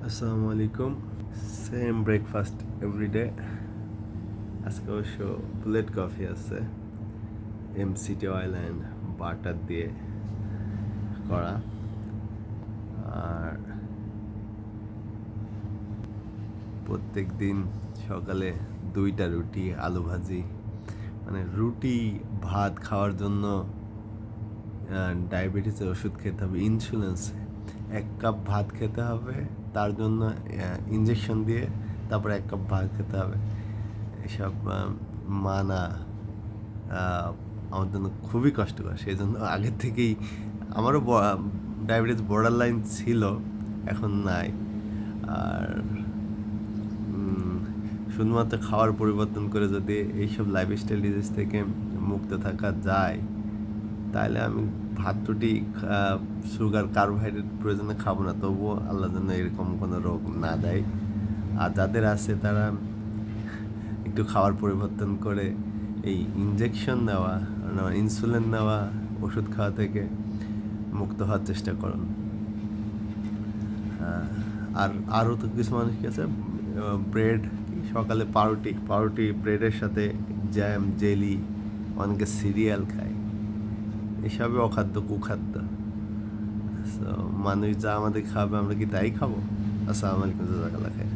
আসসালামু আলাইকুম। Same breakfast everyday. আজকে অবশ্য বুলেট কফি আছে, এমসিটি অয়েল অ্যান্ড বাটার দিয়ে করা। আর প্রত্যেক দিন সকালে 2টা রুটি, আলু ভাজি। মানে রুটি ভাত খাওয়ার জন্য ডায়াবেটিসের ওষুধ খেতে হবে, ইনসুলিন। 1 কাপ ভাত খেতে হবে, তার জন্য ইঞ্জেকশন দিয়ে তারপরে 1 কাপ ভাত খেতে হবে। এসব মানা আমার জন্য খুবই কষ্টকর। সেই জন্য আগের থেকেই আমারও ডায়াবেটিস বর্ডার লাইন ছিল, এখন নাই। আর শুধুমাত্র খাওয়ার পরিবর্তন করে যদি এইসব লাইফস্টাইল ডিজিজ থেকে মুক্ত থাকা যায়, তাহলে আমি ভাত রুটি সুগার কার্বোহাইড্রেট প্রয়োজনে খাবো না, তবুও আল্লাহ যেন এরকম কোনো রোগ না দেয়। আর যাদের আছে তারা একটু খাওয়ার পরিবর্তন করে এই ইনজেকশন নেওয়া, ইনসুলিন নেওয়া, ওষুধ খাওয়া থেকে মুক্ত হওয়ার চেষ্টা করুন। আর আরও তো কিছু মানুষ কি আছে, ব্রেড, সকালে পাউরুটি ব্রেডের সাথে জ্যাম, জেলি, অনেকে সিরিয়াল খায়। এসবই অখাদ্য, কুখাদ্য। মানুষ যা আমাদের খাবে আমরা কি তাই খাবো? আসসালামু আলাইকুম, জাযাকাল্লাহ খাইর।